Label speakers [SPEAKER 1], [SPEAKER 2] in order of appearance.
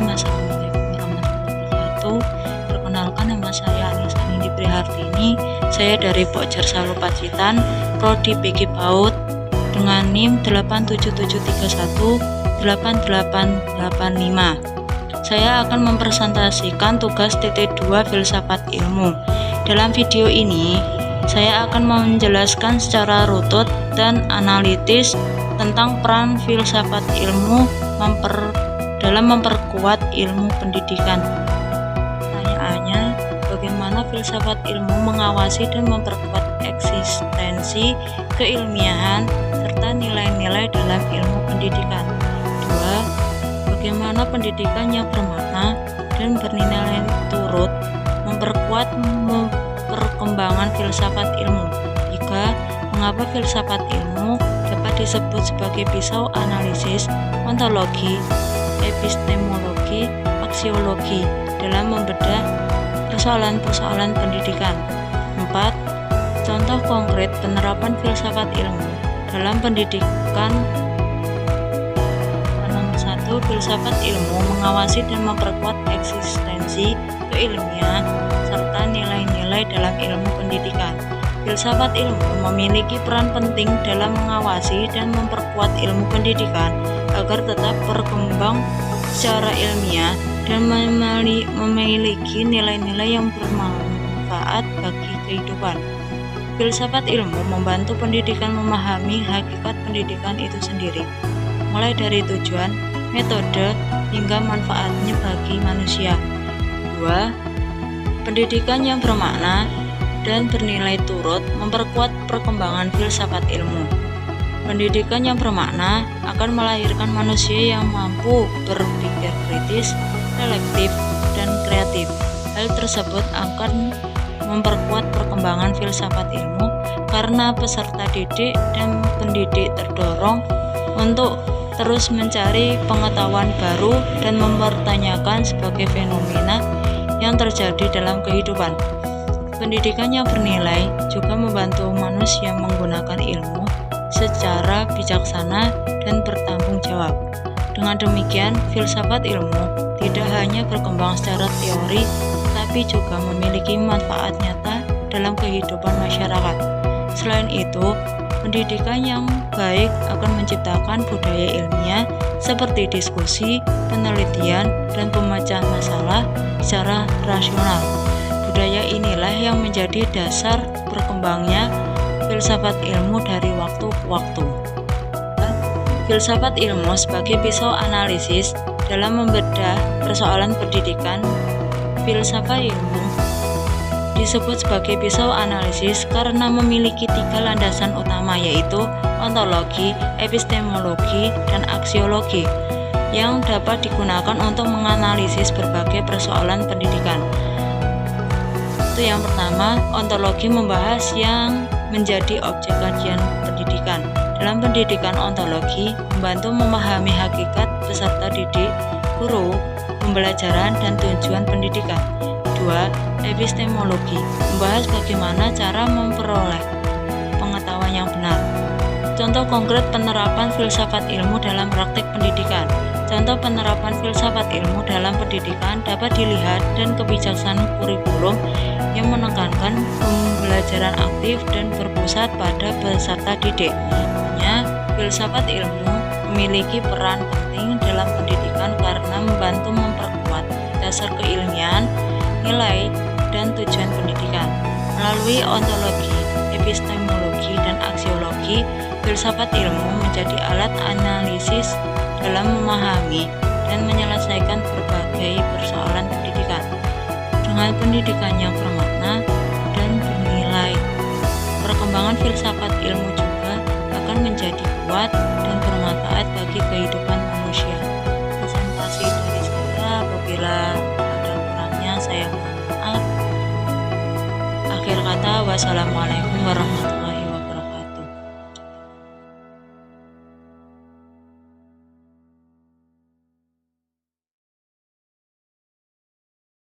[SPEAKER 1] Assalamualaikum warahmatullahi wabarakatuh. Perkenalkan, nama saya Anissa Nindi Prihartini. Saya dari Pokjar Salo Pacitan, Prodi PG PAUD dengan NIM 877318885. Saya akan mempresentasikan tugas TT2 Filsafat Ilmu. Dalam video ini, saya akan menjelaskan secara runtut dan analitis tentang peran filsafat ilmu dalam memperkuat ilmu pendidikan. Pertanyaannya, bagaimana filsafat ilmu mengawasi dan memperkuat eksistensi keilmiahan serta nilai-nilai dalam ilmu pendidikan? 2. Bagaimana pendidikan yang bermakna dan bernilai turut memperkuat perkembangan filsafat ilmu? 3. Mengapa filsafat ilmu dapat disebut sebagai pisau analisis, ontologi, epistemologi, aksiologi dalam membedah persoalan-persoalan pendidikan? 4. Contoh konkret penerapan filsafat ilmu dalam pendidikan. Nomor 1. Filsafat ilmu mengawasi dan memperkuat eksistensi keilmiahan serta nilai-nilai dalam ilmu pendidikan. Filsafat ilmu memiliki peran penting dalam mengawasi dan memperkuat ilmu pendidikan agar tetap berkembang secara ilmiah dan memiliki nilai-nilai yang bermanfaat bagi kehidupan. Filsafat ilmu membantu pendidikan memahami hakikat pendidikan itu sendiri, mulai dari tujuan, metode, hingga manfaatnya bagi manusia. 2. Pendidikan yang bermakna dan bernilai turut memperkuat perkembangan filsafat ilmu. Pendidikan yang bermakna akan melahirkan manusia yang mampu berpikir kritis, selektif, dan kreatif. Hal tersebut akan memperkuat perkembangan filsafat ilmu karena peserta didik dan pendidik terdorong untuk terus mencari pengetahuan baru dan mempertanyakan sebagai fenomena yang terjadi dalam kehidupan. Pendidikan yang bernilai juga membantu manusia menggunakan ilmu secara bijaksana dan bertanggung jawab. Dengan demikian, filsafat ilmu tidak hanya berkembang secara teori, tapi juga memiliki manfaat nyata dalam kehidupan masyarakat. Selain itu, pendidikan yang baik akan menciptakan budaya ilmiah seperti diskusi, penelitian, dan pemecahan masalah secara rasional. Budaya inilah yang menjadi dasar berkembangnya filsafat ilmu dari waktu ke waktu. Filsafat ilmu sebagai pisau analisis dalam membedah persoalan pendidikan. Filsafat ilmu disebut sebagai pisau analisis karena memiliki 3 landasan utama, yaitu ontologi, epistemologi, dan aksiologi yang dapat digunakan untuk menganalisis berbagai persoalan pendidikan. Itu yang pertama, ontologi membahas yang menjadi objek kajian pendidikan. Dalam pendidikan, ontologi membantu memahami hakikat peserta didik, guru, pembelajaran, dan tujuan pendidikan. 2. Epistemologi membahas bagaimana cara memperoleh pengetahuan yang benar. Contoh konkret penerapan filsafat ilmu dalam praktik pendidikan. Contoh penerapan filsafat ilmu dalam pendidikan dapat dilihat dan kebijaksanaan kurikulum yang menekankan pembelajaran aktif dan berpusat pada peserta didik. Filsafat ilmu memiliki peran penting dalam pendidikan karena membantu memperkuat dasar keilmiahan, nilai, dan tujuan pendidikan. Melalui ontologi, epistemologi, dan aksiologi, filsafat ilmu menjadi alat analisis dalam memahami dan menyelesaikan berbagai persoalan pendidikan. Dengan pendidikan yang bermakna dan bernilai, perkembangan filsafat ilmu juga akan menjadi kuat dan bermanfaat bagi kehidupan manusia. Presentasi dari saya, apabila ada kurangnya saya mohon maaf. Akhir kata, wassalamualaikum warahmatullahi wabarakatuh.